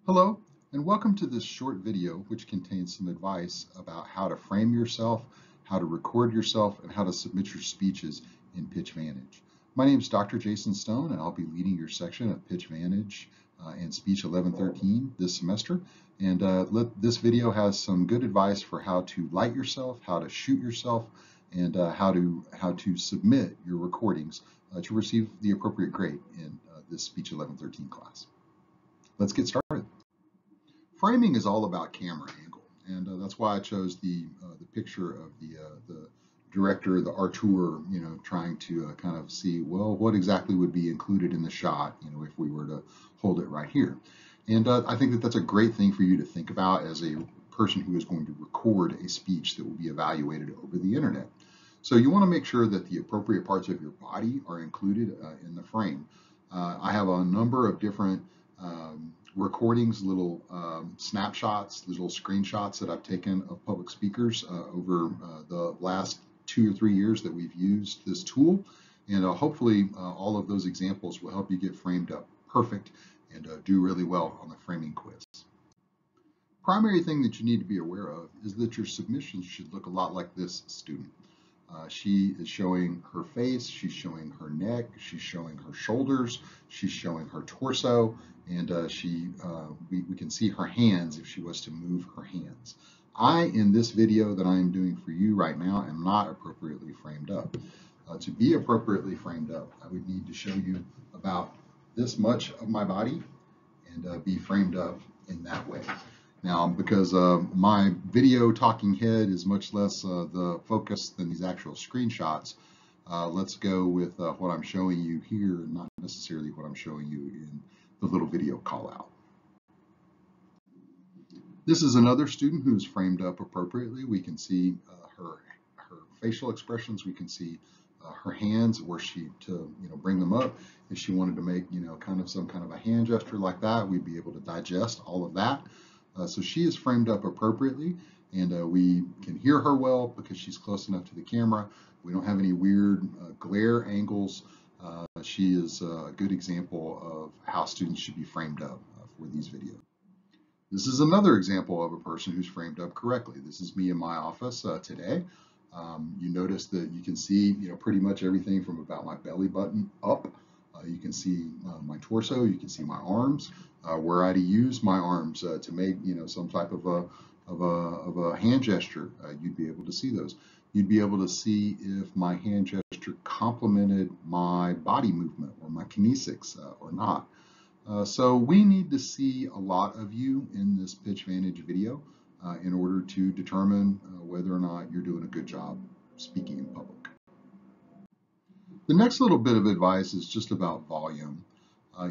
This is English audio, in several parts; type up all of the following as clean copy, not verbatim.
Hello, and welcome to this short video which contains some advice about how to frame yourself, how to record yourself, and how to submit your speeches in Pitch Vantage. My name is Dr. Jason Stone, and I'll be leading your section of Pitch Vantage and Speech 1113 this semester. And this video has some good advice for how to light yourself, how to shoot yourself, and how to submit your recordings to receive the appropriate grade in this Speech 1113 class. Let's get started. Framing is all about camera angle, and that's why I chose the picture of the director, the auteur, trying to kind of see, well, what exactly would be included in the shot, if we were to hold it right here. And I think that that's a great thing for you to think about as a person who is going to record a speech that will be evaluated over the internet. So you want to make sure that the appropriate parts of your body are included in the frame. I have a number of different recordings, little snapshots, little screenshots that I've taken of public speakers over the last 2 or 3 years that we've used this tool. And hopefully all of those examples will help you get framed up perfect and do really well on the framing quiz. Primary thing that you need to be aware of is that your submissions should look a lot like this student. She is showing her face, she's showing her neck, she's showing her shoulders, she's showing her torso, and we can see her hands if she was to move her hands. In this video that I am doing for you right now, am not appropriately framed up. To be appropriately framed up, I would need to show you about this much of my body and be framed up in that way. Now, because my video talking head is much less the focus than these actual screenshots, let's go with what I'm showing you here, not necessarily what I'm showing you in the little video call out. This is another student who's framed up appropriately. We can see her facial expressions. We can see her hands, were she to bring them up. If she wanted to make kind of some kind of a hand gesture like that, we'd be able to digest all of that. So she is framed up appropriately, and we can hear her well because she's close enough to the camera. We don't have any weird glare angles. She is a good example of how students should be framed up for these videos. This is another example of a person who's framed up correctly. This is me in my office today. You notice that you can see pretty much everything from about my belly button up. You can see my torso, you can see my arms, where I'd use my arms to make some type of a hand gesture. You'd be able to see those. You'd be able to see if my hand gesture complemented my body movement or my kinesics or not. So we need to see a lot of you in this Pitch Vantage video in order to determine whether or not you're doing a good job speaking in public. The next little bit of advice is just about volume.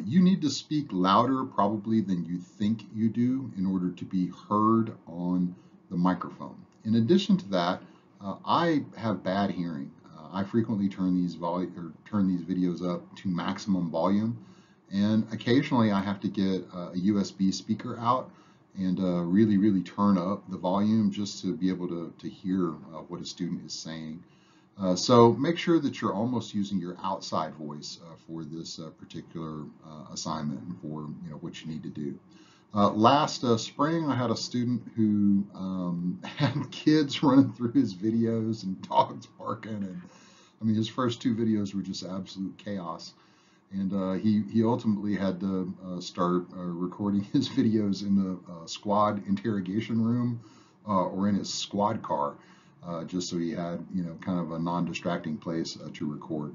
You need to speak louder probably than you think you do in order to be heard on the microphone. In addition to that, I have bad hearing. I frequently turn these videos up to maximum volume, and occasionally I have to get a USB speaker out and really turn up the volume just to be able to hear what a student is saying. So make sure that you're almost using your outside voice for this particular assignment and for what you need to do. Last spring, I had a student who had kids running through his videos and dogs barking, and I mean his first 2 videos were just absolute chaos. And he ultimately had to start recording his videos in the squad interrogation room or in his squad car. Just so he had, kind of a non-distracting place to record.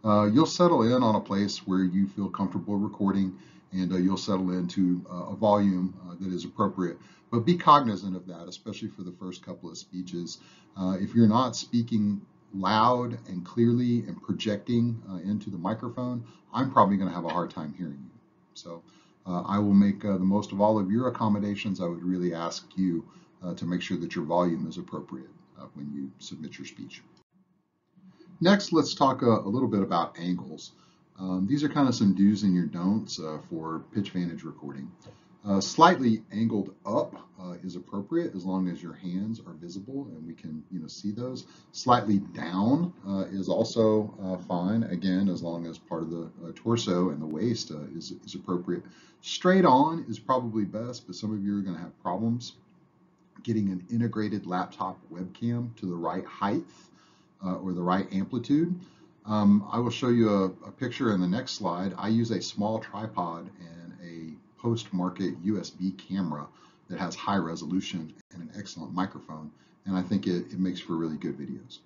You'll settle in on a place where you feel comfortable recording, and you'll settle into a volume that is appropriate. But be cognizant of that, especially for the first couple of speeches. If you're not speaking loud and clearly and projecting into the microphone, I'm probably going to have a hard time hearing you. So I will make the most of all of your accommodations. I would really ask you to make sure that your volume is appropriate when you submit your speech. Next, let's talk a little bit about angles. These are kind of some do's and your don'ts for Pitch Vantage recording. Slightly angled up is appropriate as long as your hands are visible and we can, see those. Slightly down is also fine, again, as long as part of the torso and the waist is appropriate. Straight on is probably best, but some of you are going to have problems getting an integrated laptop webcam to the right height or the right amplitude. I will show you a picture in the next slide. I use a small tripod and a post-market USB camera that has high resolution and an excellent microphone, and I think it makes for really good videos.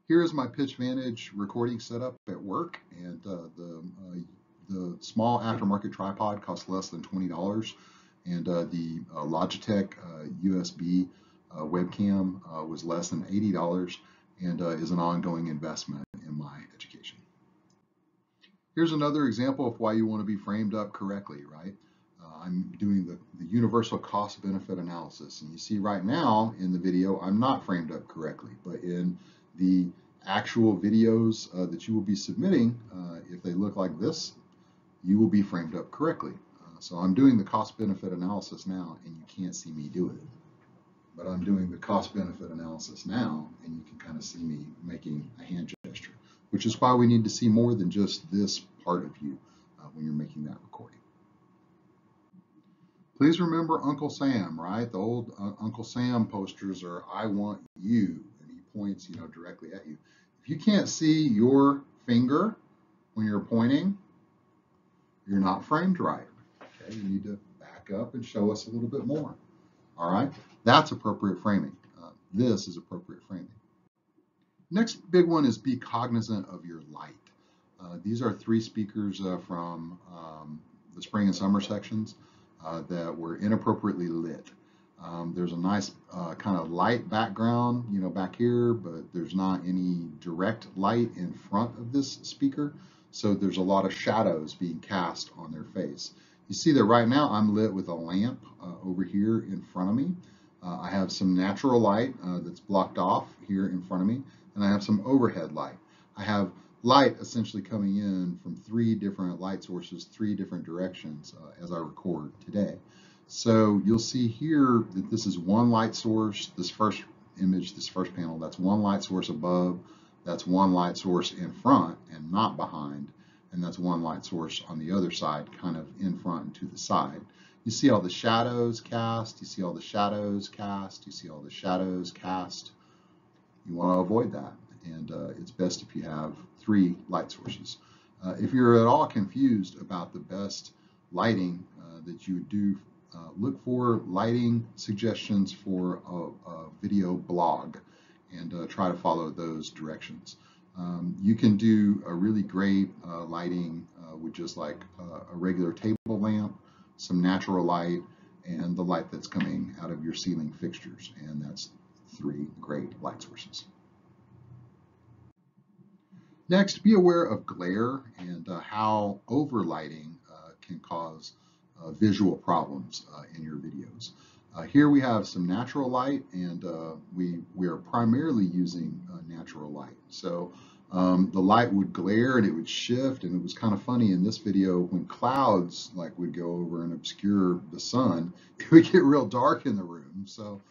Here is my Pitch Vantage recording setup at work, and the small aftermarket tripod costs less than $20, and the Logitech USB webcam was less than $80 and is an ongoing investment in my education. Here's another example of why you want to be framed up correctly, right? I'm doing the universal cost benefit analysis, and you see right now in the video I'm not framed up correctly, but in the actual videos that you will be submitting, if they look like this, you will be framed up correctly. So I'm doing the cost benefit analysis now and you can't see me do it. But I'm doing the cost benefit analysis now and you can kind of see me making a hand gesture, which is why we need to see more than just this part of you when you're making that recording. Please remember Uncle Sam, right? The old Uncle Sam posters are, "I want you," and he points, directly at you. If you can't see your finger when you're pointing, you're not framed right. Okay, you need to back up and show us a little bit more. All right, that's appropriate framing. This is appropriate framing. Next big one is be cognizant of your light. These are 3 speakers from the spring and summer sections that were inappropriately lit. There's a nice kind of light background, back here, but there's not any direct light in front of this speaker. So there's a lot of shadows being cast on their face. You see that right now I'm lit with a lamp over here in front of me. I have some natural light that's blocked off here in front of me, and I have some overhead light. I have light essentially coming in from 3 different light sources, 3 different directions as I record today. So you'll see here that this is one light source. This first image, this first panel, that's one light source above. That's one light source in front and not behind. And that's one light source on the other side, kind of in front and to the side. You see all the shadows cast. You see all the shadows cast. You see all the shadows cast. You want to avoid that. And it's best if you have 3 light sources. If you're at all confused about the best lighting that you would do, look for lighting suggestions for a video blog and try to follow those directions. You can do a really great lighting with just like a regular table lamp, some natural light, and the light that's coming out of your ceiling fixtures. And that's 3 great light sources. Next, be aware of glare and how overlighting can cause visual problems in your videos. Here we have some natural light, and we are primarily using natural light. So the light would glare and it would shift, and it was kind of funny in this video when clouds would go over and obscure the sun, it would get real dark in the room. So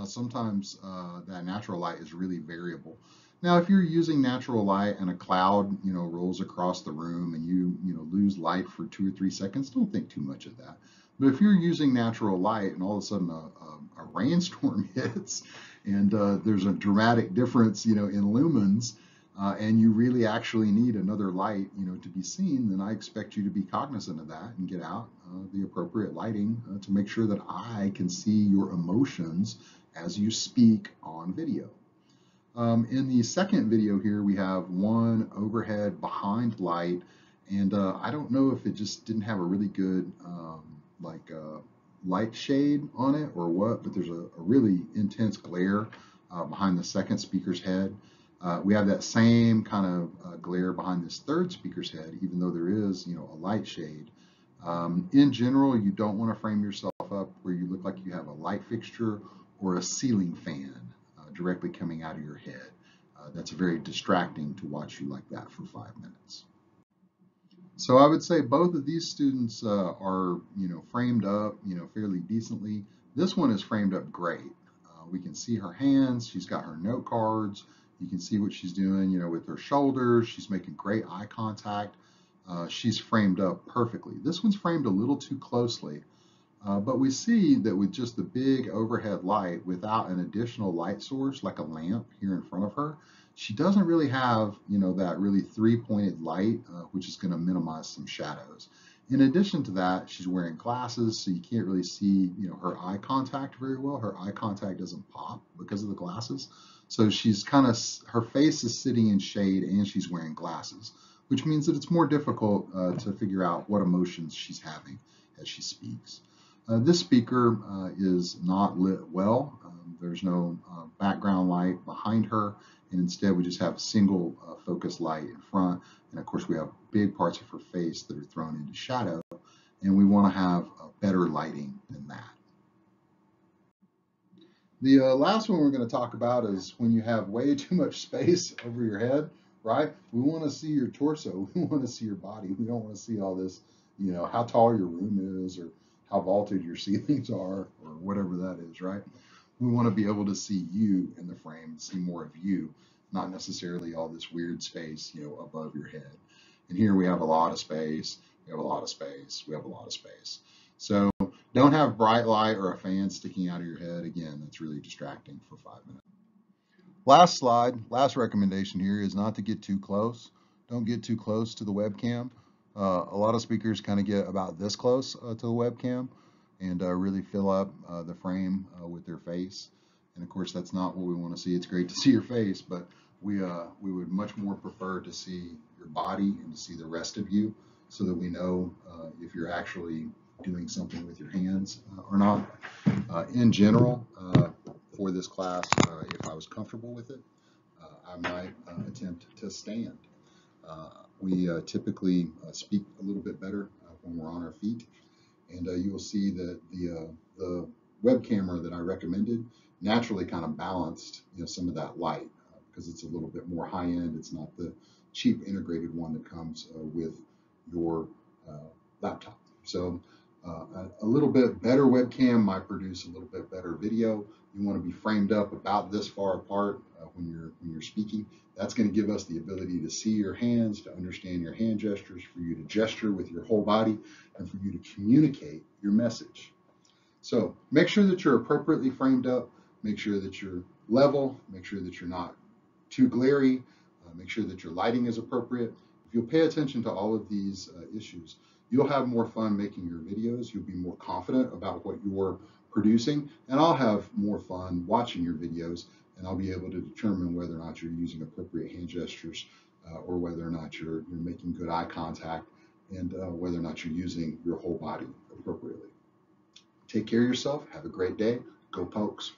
sometimes that natural light is really variable. Now, if you're using natural light and a cloud, rolls across the room and you lose light for 2 or 3 seconds, don't think too much of that. But if you're using natural light and all of a sudden a rainstorm hits and there's a dramatic difference, in lumens, and you really actually need another light, to be seen, then I expect you to be cognizant of that and get out the appropriate lighting to make sure that I can see your emotions as you speak on video. In the second video here, we have one overhead behind light, and I don't know if it just didn't have a really good light shade on it or what, but there's a really intense glare behind the second speaker's head. We have that same kind of glare behind this third speaker's head, even though there is, a light shade. In general, you don't want to frame yourself up where you look like you have a light fixture or a ceiling fan directly coming out of your head. That's very distracting to watch you like that for 5 minutes. So I would say both of these students are, framed up, fairly decently. This one is framed up great. We can see her hands. She's got her note cards. You can see what she's doing, with her shoulders. She's making great eye contact. She's framed up perfectly. This one's framed a little too closely, but we see that with just the big overhead light without an additional light source like a lamp here in front of her, she doesn't really have, that really three-pointed light, which is going to minimize some shadows. In addition to that, she's wearing glasses, so you can't really see, her eye contact very well. Her eye contact doesn't pop because of the glasses. So she's her face is sitting in shade and she's wearing glasses, which means that it's more difficult to figure out what emotions she's having as she speaks. This speaker is not lit well. There's no background light behind her, and instead we just have a single focus light in front. And of course we have big parts of her face that are thrown into shadow, and we want to have better lighting than that. The last one we're going to talk about is when you have way too much space over your head, right? We want to see your torso. We want to see your body. We don't want to see all this, how tall your room is or how vaulted your ceilings are or whatever that is, right? We want to be able to see you in the frame, see more of you, not necessarily all this weird space, above your head. And here we have a lot of space. We have a lot of space. We have a lot of space. So don't have bright light or a fan sticking out of your head. Again, that's really distracting for 5 minutes. Last slide, last recommendation here is not to get too close. Don't get too close to the webcam. A lot of speakers kind of get about this close to the webcam and really fill up the frame with their face. And of course, that's not what we want to see. It's great to see your face, but we would much more prefer to see your body and to see the rest of you so that we know if you're actually doing something with your hands or not. In general, for this class, if I was comfortable with it, I might attempt to stand. We typically speak a little bit better when we're on our feet, and you will see that the web camera that I recommended naturally kind of balanced some of that light because it's a little bit more high end. It's not the cheap integrated one that comes with your laptop. So a little bit better webcam might produce a little bit better video. You want to be framed up about this far apart when you're speaking. That's going to give us the ability to see your hands, to understand your hand gestures, for you to gesture with your whole body, and for you to communicate your message. So make sure that you're appropriately framed up, make sure that you're level, make sure that you're not too glary, make sure that your lighting is appropriate. If you'll pay attention to all of these issues, you'll have more fun making your videos, you'll be more confident about what you're producing, and I'll have more fun watching your videos, and I'll be able to determine whether or not you're using appropriate hand gestures or whether or not you're making good eye contact and whether or not you're using your whole body appropriately. Take care of yourself. Have a great day. Go Pokes.